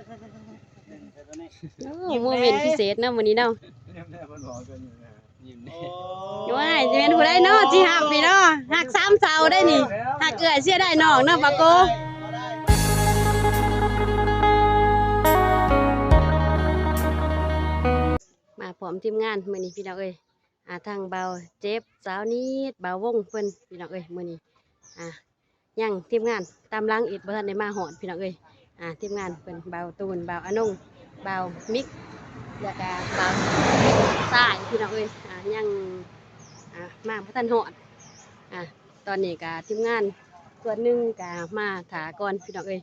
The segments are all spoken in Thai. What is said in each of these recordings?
โอ้โมเมนต์พิเศษเนาะมื้อนี้เนาะว้ายจะเป็นผู้ใดเนาะสิฮักนี่เนาะฮักสามเสาได้นี่ฮักเอื้อยเสียได้น้องเนาะปะโกมาพร้อมทีมงานมื้อนี้พี่น้องเอ้ยทางเบาเจ็บสาวนิดเบาวงเพิ่นพี่น้องเอ้ยมื้อนี้ยังทีมงานตามหลังอีกบ่ทันได้มาฮอดพี่น้องเอ้ยทีมงานเพิ่นเบาตูนเบาอนงเบามิกแล้วก็เบาสายพี่น้องเอ้ยยังมาบ่ทันฮอดตอนนี้ก็ทีมงานส่วนหนึ่งก็มาถาก่อนพี่น้องเอ้ย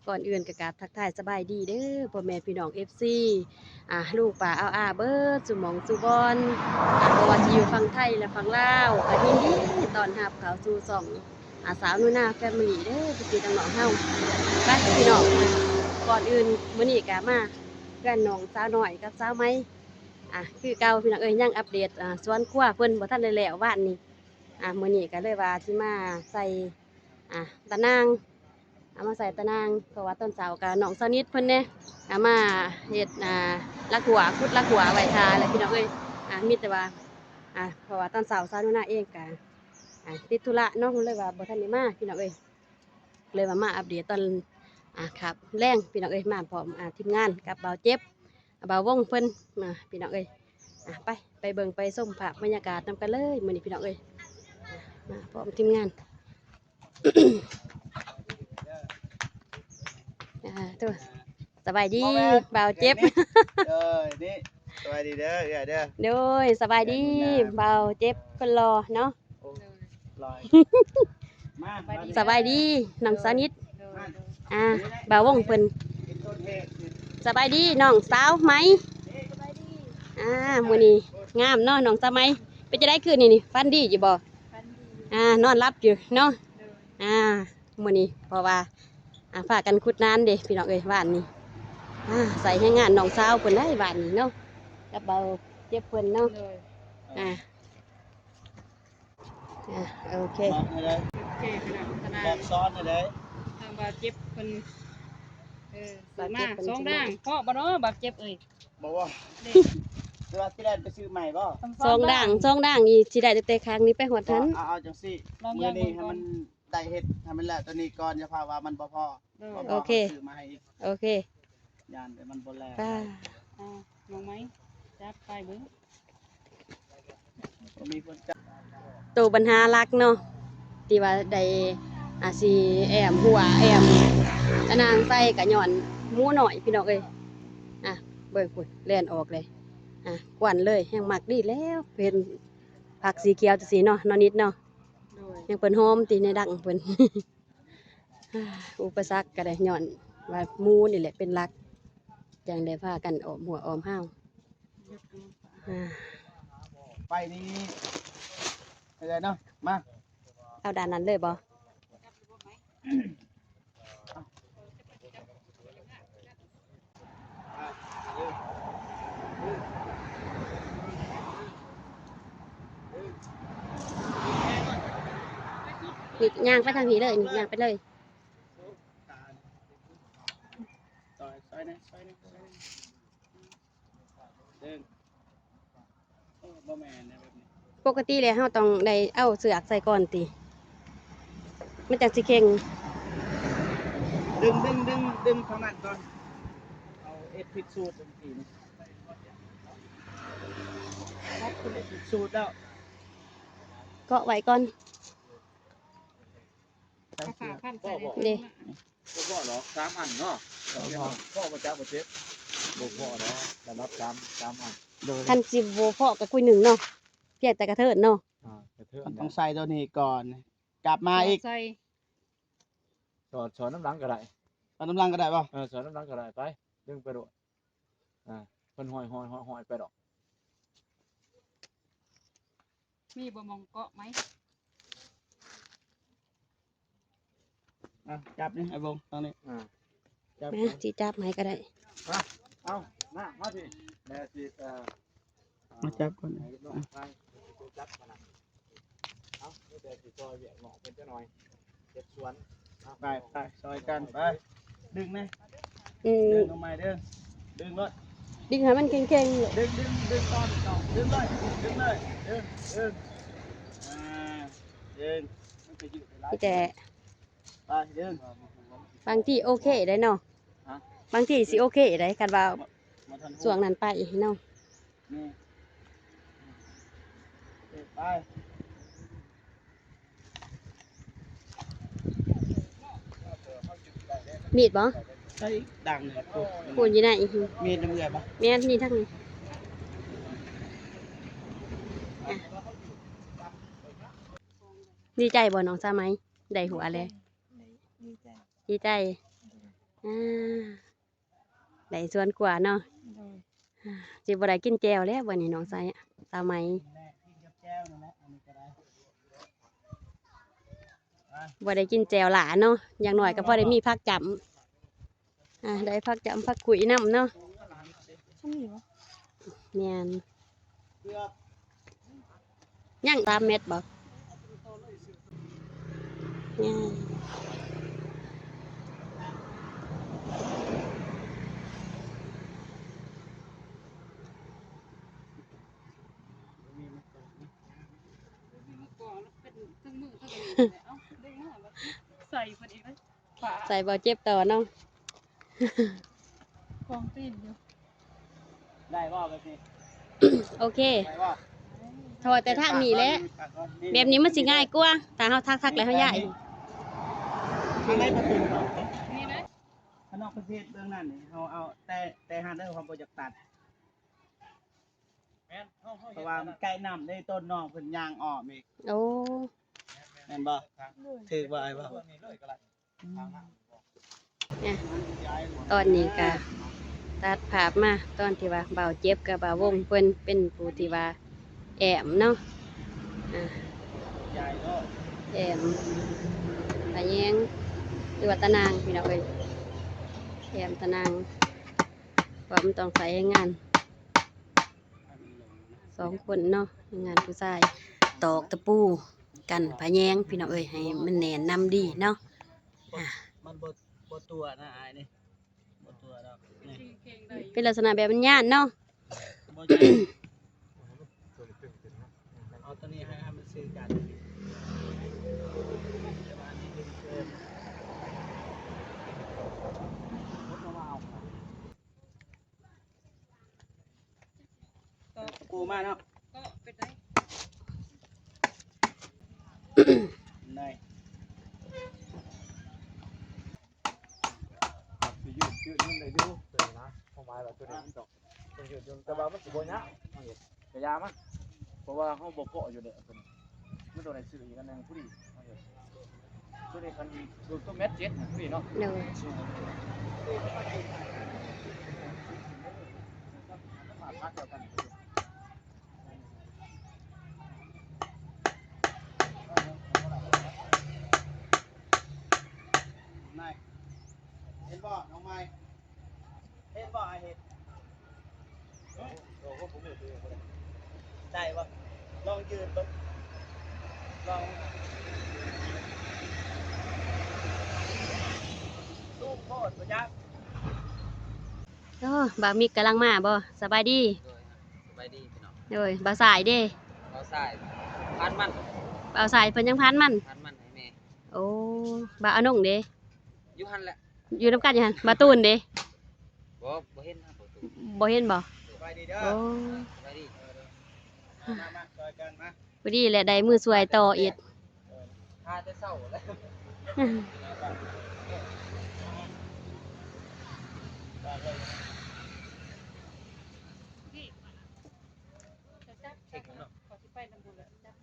ก่อนอื่นก็กราบทักทายสบายดีเด้อพ่อแม่พี่น้อง FC ลูกป่าเอาเบิดสุหมองสุบอนบ่ว่าจะอยู่ฝั่งไทยและฝั่งลาวก็ยินดีต้อนรับเข้าสู่ช่องสาวนุ่นาแฟมิลี่เด้อพี่น้องเฮาไปพี่น้องก่อนอื่นมื้อนี้ก็มาเพื่อนน้องสาวน้อยกับสาวไม้คือเก่าพี่น้องเอ้ยยังอัปเดตสวนครัวเพิ่นบ่ทันได้แล้วบ้านนี้มื้อนี้ก็เลยว่าสิมาใส่ตะนางมาใส่ตะนางเพราะว่าต้นเสากับน้องสาวนิดเพิ่นเนี่ยมาเฮ็ดลักหัวขุดลักหัวไว้ทาแล้วพี่น้องเอ้ยมีแต่ว่าเพราะว่าตอนเสาร์สาวนุ่นาเองก็ติดธุระเนาะเลยว่าบ่ทันได้มาพี่น้องเอ้ยเลยว่ามาอัปเดตตอนครับแรงพี่น้องเอ้ยมาพร้อมทีมงานกับเบาเจ็บเบาวงเพิ่นมาพี่น้องเอ้ยไปเบิ่งไปส้มภาพบรรยากาศนำกันเลยมื้อนี้พี่น้องเอ้ยมาพร้อมทีมงานตัวสบายดีเบาเจ็บนี่สบายดีเด้อเด้อโดยสบายดีเบาเจ็บคนรอเนาะสบายดีน้องสาวนิดเบาวงเพิ่นสบายดีน้องสาวไหมมื้อนี้งามเนาะน้องสาวไหมเป็นจะได้คืนนี่ฟันดีอยู่บ่นอนรับอยู่เนาะมื้อนี้เพราะว่าฝากกันขุดนานเด้พี่น้องเอ้ยบ้านนี้ใส่ให้งานน้องสาวเพิ่นได้บ้านนี้เนาะกับเบาเจ็บเพิ่นเนาะโอเคแบบซ้อนเลยทางบาดเจ็บเพิ่นมาสองด่างเพราะบ่เนาะบาดเจ็บเอ้ยบอกว่าจะว่าที่แรกไปซื้อใหม่ป่ะสองด่างนี่สิได้แต่ครั้งนี้ไปหัวทันเอาจังสิมื้อนี้ให้มันได้เฮ็ดให้มันแล้วตัวนี้ก่อนจะพาว่ามันบ่พอโอเคซื้อมาให้อีกโอเคยานแต่มันบ่แล้วมองไหมจับไปเบิ่งมีคนจับตัวปัญหาหลักเนาะที่ว่าได้สิแอมหัวแอมตะนางใส่กะย้อนหมูหน่อยพี่น้องเอ้ยเบิ่งพุ่นแล่นออกเลยกวนเลยแห้งมักดีแล้วเป็นผักสีเขียวจังซี่เนาะนิดเนาะยังเพิ่นหอมติในดังเพิ่น อุปสรรคก็ได้ย้อนว่าหมูนี่แหละเป็นหลักจังได้พากันออมหัวออมห้าวไปนี่อะไรเนาะมาเอาด้านนั้นเลยบ่นี่ย่างไปทางนี้เลยนี่ย่างไปเลยซอยนะเดินบ่แม่นแบบนี้ปกติแล้วเฮาต้องได้เอาเสือกใส่ก่อนติมันจังสิเข่งดึงข้างนั้นก่อนเอาเอ็ดพิกสูตรจังซี่นี่ครับคุณเอ็ดพิกสูตรแล้วเกาะไว้ก่อนนี่พ่อหรอ3อันเนาะพ่อมาจับบ่เจ็บบ่พ่อเนาะแต่รับ3อันคันสิบ่พอก็คุยหนึ่งเนาะเพียแต่กระเทิดเนาะต้องใส่ตัวนี้ก่อนกลับมาอีกใส่สอนน้ำหลังก็ได้เอาน้ำลังก็ได้ป่ะสอนน้ำหลังก็ได้ไปดึงไปด้วยเพิ่นห้อยไปดอกมีบ่มองเกาะไหมจับนี่ไอ้บงตรงนี้จับจีจับไหมก็ได้เอามาสิแม่สิมาจับก่อนจับมานะเอาแต่สิซอยเวียงหมอกเป็นเจ้าหน่อยเก็บสวนไปซอยกันไปดึงนะ อืม เดินลงมาเด้อดึงรถ ดึงให้มันเก่งๆเลย ดึงตอนต่อดึงเลยดึงเลยดึงดึงมันจะอยู่ในไล มี ฟ์ แต่ ไปดึง บางที่โอเคได้เนาะ ฮะ บางที่สิโอเคได้กันว่า มาทัน ส่วงนั้นไปเนาะ นี่ไป มีดบ่ ใช้ดังเลย พูดอยู่ไหน มีน้ำเกลือปะ แม่นนี่ทั้งนี้อ่ะดีใจบ่น้องซาไหมได้หัวเลยดีใจอ่าได้ส่วนกว่าเนาะอ่าสิบ่ได้กินแจวแล้ววันนี้น้องซาไหม แม่กินกับแก้วนั่นแหละอันนี้ก็ได้ บ่ได้กินแจวหลาเนาะอย่างน้อยก็พอได้มีผักจำได้ผักจำผักขุยน้ำเนาะแม่น เกือบ ย่าง3 เม็ดบ่ย่างใส่พอดีเลยฝา ใส่บ่เจ็บต่อเนาะ กองตีนอยู่ ได้ว่าแบบนี้ โอเค ได้ว่า ถอดแต่ทางนี้แหละแบบนี้มันสิง่ายกว่าถ้าเฮาทักๆแล้วเฮาย้าย ทางไหนประตูเนาะ นี่นะ ข้างนอกประเทศเรื่องนั้นนี่เขาเอาแต่หาได้ความโปรจักตัดเพราะว่ามันใกล้น้ำได้ต้นนอกเพิ่นยางออกอีก โอ้ แม่นบ่ถือว่าไอ้บ่ เนี่ยตอนนี้ก็ตัดภาพมาตอนที่ว่าเบาเจ็บกับเบาวงเพิ่นเป็นผู้ที่ว่าแอมเนาะอ่า ใหญ่เนาะ แอมตะแยงหรือว่าตะนางพี่น้องเอ้ยแอมตะนางเพราะมันต้องใส่งาน2 คนเนาะงานผู้ชายตอกตะปูกันพะแยงพี่น้องเอ้ยให้มันแน่นนำดีเนาะอ่า มันบ่ตัวนะอ้ายนี่บ่ตัวดอกนี่ เก่งได้ เป็นลักษณะแบบมันย่านเนาะ บ่ใหญ่เอาตัวนี้ให้มันซื้อกันประมาณนี้เกินกูมาเนาะ ก็เป็นไร ได้ สิยืดมันได้ดูตัวนี้นะเข้ามาแล้วตัวนี้มันต้องยืดจนแต่ว่ามันสิบ่ยะเอาเฮ็ดกระยามันเพราะว่าเฮาบ่เพาะอยู่เด้อตัวนี้มันโดนได้ซื้ออีกอันนึงผู้ดีเอาเฮ็ดตัวนี้คันดูตัวเม็ด7ผู้ดีเนาะ เดี๋ยว พักเดียวกัน นายเห็นบ่น้องไม้เห็นบ่ไอ้เห็ด โอ้โหผมเฮ็ดเองบ่ได้ ได้บ่ลองยืนเบิ่งลองลูกโคตรบ่ยัก โอ้บามิกกำลังมาบ่สบายดี สบายดีพี่น้อง โดยบาสายเด้ เราใส่พันมัน บาสายเพิ่นยังพันมัน พันมันให้แม่ โอ้บาอนงเด้ อยู่หันแหละ อยู่นำกันอยู่หั่นบาตูนเด้ บ่เห็นนะบ่ตู บ่เห็นบ่ สบายดีเด้อ โอ้ สบายดี มาซอยกันมา พอดีแหละได้มือสวยต่ออีก พาแต่เช้าแล้ว จะจับจับขอสิไปนำบุญแล้วจับ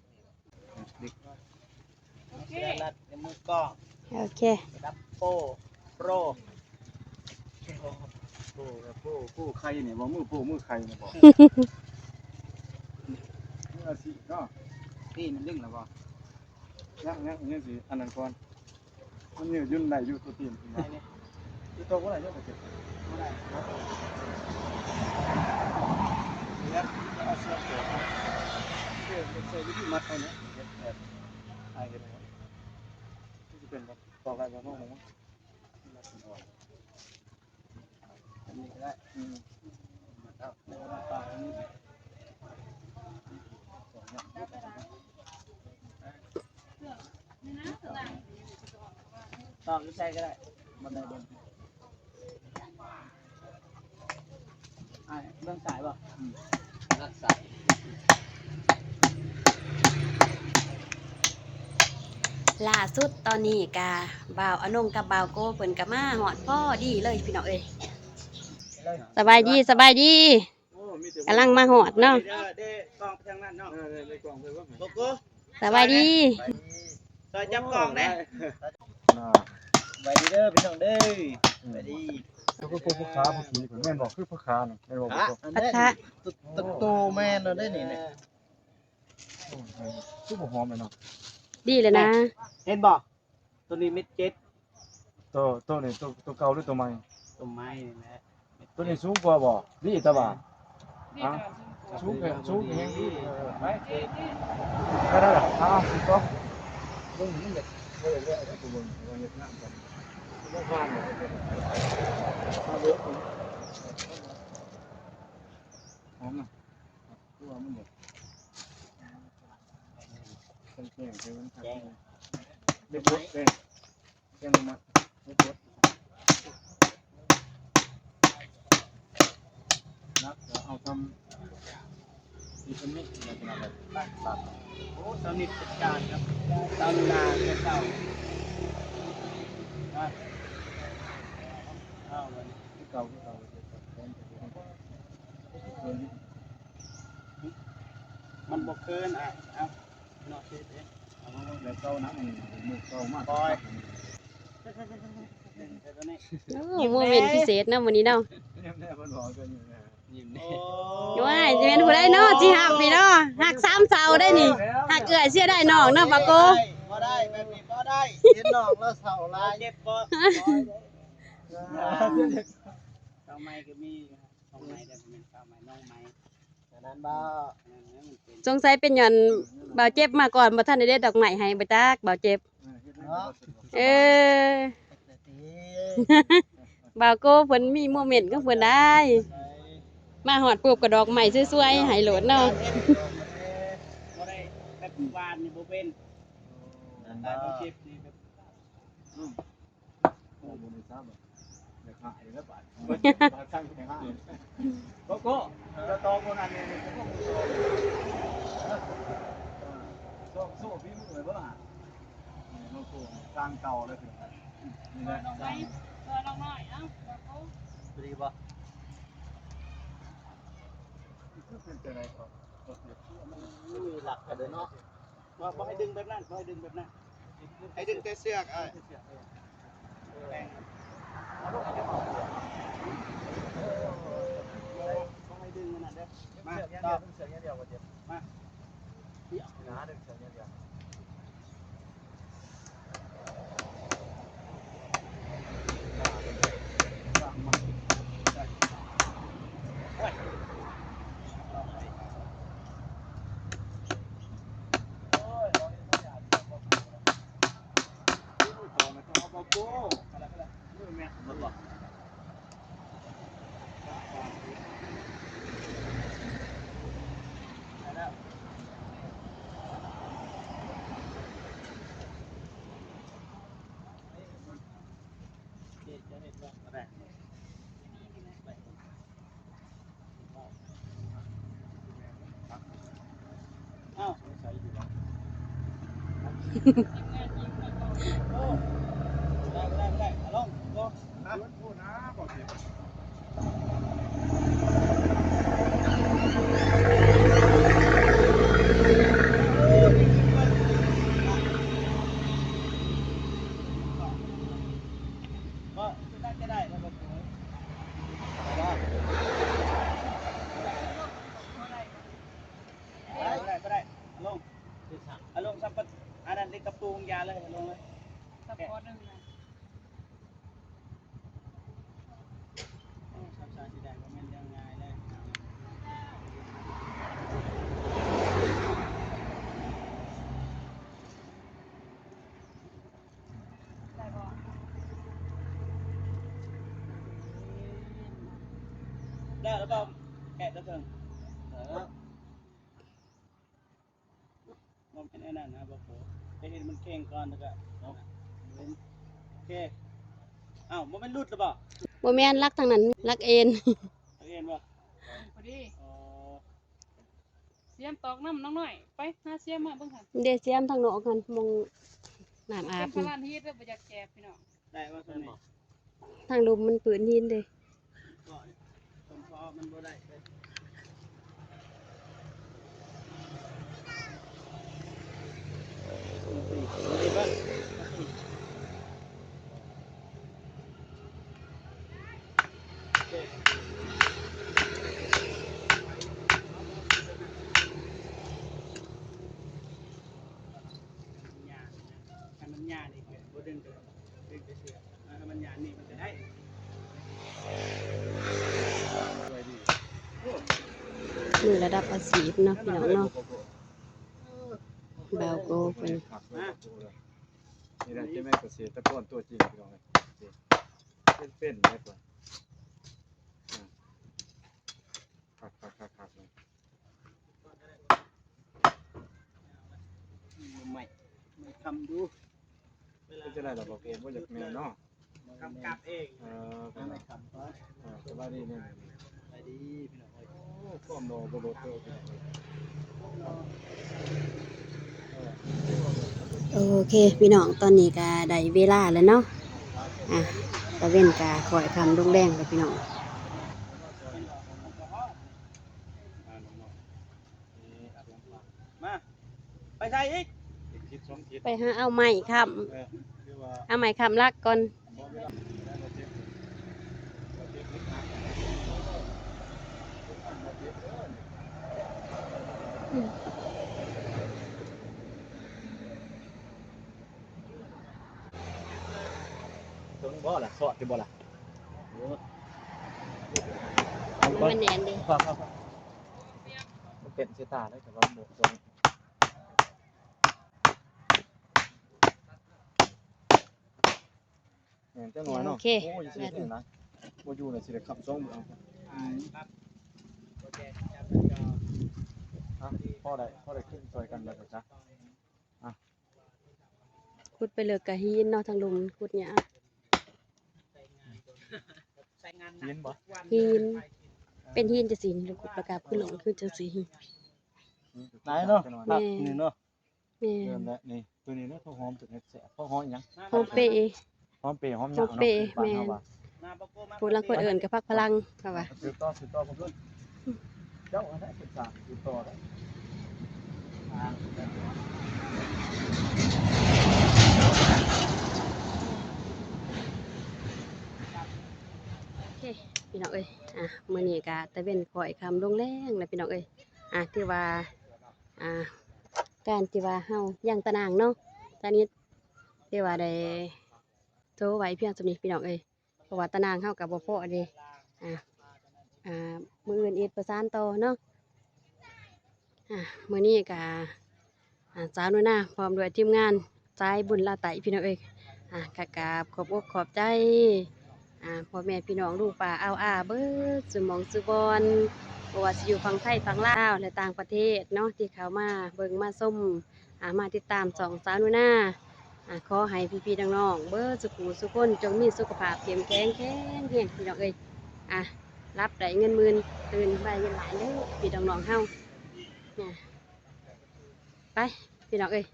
โอเค เสื้อรัดในมือกล้อง โอเค ดับโป้โปร ผู้ใครเนี่ยบ่มือใครเนี่ยบ่มืออาชีพเนาะ นี่มันดึงแล้วบ่ ยังสิอันนั้นก่อนมันยืดยุ่นได้อยู่ตัวตีนมาที่ตัวบ่ได้ยังบ่เจ็บ บ่ได้เลือกเอาเสื้อตัว เจ็บใส่วิธีมัดเอาเนี่ยเฮ็ดแบบไอ้เฮ็ดที่สิเป็นแบบต่อไปบ่น้องมั้ง ได้ครับ ต่อใช้ก็ได้บันไดบนเรื่องสายป่ะ รักษา ล่าสุดตอนนี้กาบ่าวอนงกับบ่าวโกเพิ่นก็มาฮอดพ่อดีเลยพี่น้องเอ้ยสบายดีสบายดีกำลังมาฮอดเนาะ เด้กล้องไปทางนั้นเนาะในกล้องไปว่าโกโก้ สบายดี ซอยจับกล้องได้ไปดีเด้อพี่น้องเด้อไปดี แล้วก็พวกค้าพวกนี้ผมแม่นบอกคือพวกค้าน่ะแม่นบอก พัทะ โตแม่นเราได้นี่เนี่ย คือบ่หอมเลยเนาะ ดีเลยนะ เห็นบ่ตัวนี้เม็ดเจ็ด ตัวนี้ตัวเก่าหรือตัวใหม่ ต้นไม้นี่แหละ ตัวนี้สูงกว่าบ่ดีตาบ่า นี่ก็ สูงแฮงดีไปได้ล่ะสิก็เบิ่งนี่เด็กเรื่อยๆได้ตัวเบิ่งว่าเฮ็ดงานกันบ่ผ่านเลยหอมน่ะตัวมันเด็กแข็งๆมันแข็งเด็กๆเด้แข็งมาเด็กนักเอาทำอีกนิดนึงนะครับตัด โอ้สนิทจัดการครับตามนาเจ้าเอาวันนี้ ที่เก่ามันบ่เกินเอาเนาะเฮ็ดเอง แล้วเก่านะมือเก่ามาก ปล่อยเฮ็ดตัวนี้ โอ้โมเมนต์พิเศษเนาะมื้อนี้เนาะ แน่ๆมันบอกกันอยู่นะ ยิ้ม โอ้ นี่ ว้ายสิเป็นผู้ใดเนาะสิฮักนี่เนาะฮัก3เสาได้นี่ฮักเอื้อยเสียได้น้องเนาะบ่าวโก บ่ได้แบบนี้บ่ได้เห็นน้องแล้วเสาลายเจ็บบ่เสาไม้ก็มีเสาไม้ได้เป็นเสาไม้น้องไม้ฉะนั้นบ่มันเป็น สงสัยเป็นหย่อนบ่าวเจ็บมาก่อนบ่ทันได้เด็ดดอกไม้ให้บ่จักบ่าวเจ็บเออบ่าวโกเพิ่นมีโมเมนต์กับเพิ่นได้ มาฮอดปุ๊บก็ดอกไม้สวยๆให้โหลดเนาะ บ่ได้แบบวานนี่บ่เป็นแต่บ่เจ็บนี่แบบ โอ้โหไม่ทราบอ่ะเด็กหายแล้วบาดช่างเด็กหายก็จะตองคนนั้นเนี่ยโซ่พี่มือเลยป่ะโซ่กลางเก่าเลยถึงนี่แหละ น้องไม้น้องน้อยเอ้าบ่เขา ดีบ่ เป็นอะไรก่อน มีหลักกันเลยเนาะว่าบ่ให้ดึงแบบนั้นบ่ให้ดึงแบบนั้นให้ดึงแต่เสือกแบ่งต้องให้ดึงมันน่ะเด้อมาต่อ เสียงเดียวกันเดียว มา นะดึงเสียงเดียว เอ้าได้ลงพูดนะบอกสิก็ได้แล้วก็สวยได้ลงลงสับปะอันนั้นเล็กกระปูงยาเลยลงเลย สปอร์ตนึงนะ ได้แล้วเปล่าแกะแล้วเพิ่งมันเป็นไอ้นั่นนะบอกโหไปเห็นมันเข่งก่อนแล้วก็เนาะโอเคอ้าวมันเป็นรุดหรือเปล่า บ่แม่นรักทางนั้นรักเอ็น เห็นป่ะ พอดี อ๋อ เสียมตอกน้ำน้องน้อยไปหาเสียมมาเบิ่งหั่น เดเซียมทางนอกกันมองน้ำอา เป็ บ นพลานฮีทแล้วบ่อยากแจกพี่น้อง ได้ว่าตัวนี้ ทางลมมันปืนหินเด้ ก็ต้นคอมันบ่ได้ไปนี่บ้างถ้ามันหยานี่บ่ดึงไปเสือถ้ามันหยานี่มันจะได้ มือระดับอาชีพเนาะพี่น้องเนาะเบาโกเป็น ผักเลยนี่แหละที่แม่เกษตรกรตัวจริงพี่น้องเลยเป็นๆเลยก่อนผักเลย ไม่ทำดู ก็จะได้ระบบเองว่าจากแม่เนาะ ทำกลับเอง ไม่ทำสบายดีเนี่ย ไปดีพี่น้อง ก็มองบนรถเตอร์พี่น้อง โอเคพี่น้องตอนนี้ก็ได้เวลาแล้วเนาะอ่ะตะเว้นกาคอยคำลงแรงเลยพี่น้อง มาไปใส่อีก คิดสองคิด ไปหาเอาไม้ค คือว่า ำเอาไม้คำลักก่อน ตรงบ่ล่ะสอดที่บ่ล่ะ มันแน่นดิ ครับมันเป็นเสตาได้แต่ว่าหมดตรงเนี่ยเจ้าหน่อยเนาะโอ้ยสิเนี่ยนะบ่อยู่เลยสิได้ขับ2มื้อเอาพ่อได้ขึ้นซอยกันแล้วก็จ้ะ ขุดไปเลยกะหินเนาะทางลมขุดเนี่ย ใส่งาน เย็นบ่ หินเป็นหินจะสีนี่ขุดประกาศขึ้นลงขึ้นจะสี ไหนเนาะ แม่ นี่เนาะ แม่ เดินแล้วนี่ตัวนี้เนาะข้าวหอมตัวนี้แซ่บข้าวหอมหยัง โฮมเปย์ หอมเปรี้ยวหอมหยัง หอมเปรี้ยวแม่น ว่า พูดลังคนเอื่นกับพักพลังค่ะว่า สืบต่อผมด้วยเจ้าอันนั้นสืบต่อได้ โอเคพี่น้องเอ้ยอ่ะมื้อนี้ก็ตะเว้นข่อยคำลงแรงแล้วพี่น้องเอ้ยอ่ะที่ว่าอ่าการที่ว่าเฮาย่างตะนางเนาะตอนนี้ที่ว่าได้โทรไว้เพียงสำนี้พี่น้องเอ้ยเพราะว่าตะนางเฮากับบ่พอเด้อ่ะมื้ออื่นอีกประสานต่อเนาะอ่ะมื้อนี้ก็สาวนุ่นนาพร้อมด้วยทีมงานสายบุญลาไตพี่น้องเอ้ยกะกราบขอบอกขอบใจพ่อแม่พี่น้องลูกป่าเอาเบิดสุหมองสุบอนบ่ว่าสิอยู่ฝั่งไทยฝั่งลาวและต่างประเทศเนาะที่เขามาเบิ่งมาส้มมาติดตามสองสาวนุ่นนาขอให้พี่ๆน้องๆเบิดสุขุสุขคนจงมีสุขภาพเข้มแข็งแข็งแรงพี่น้องเอ้ยรับได้เงินหมื่นตื่นไปเงินหลายเด้อพี่น้องๆเฮาไปพี่น้องเอ้ย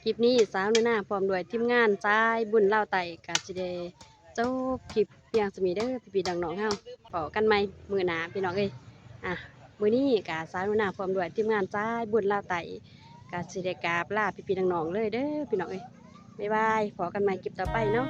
คลิปนี้สาวนุ่นนาพร้อมด้วยทีมงานสายบุญเล่าวไต่กาสิเดจบคลิปเพียงสมีเด้อพี่ๆน้องๆเฮาพอกันใหม่มื้อหน้าพี่น้องเอ้ยมื้อนี้กาสาวนุ่นนาพร้อมด้วยทีมงานสายบุญเล่าวไต่กาสิเดกราบลาพี่ๆน้องๆเลยเด้อพี่น้องเอ้ยบ๊ายบายพอกันใหม่คลิปต่อไปเนาะ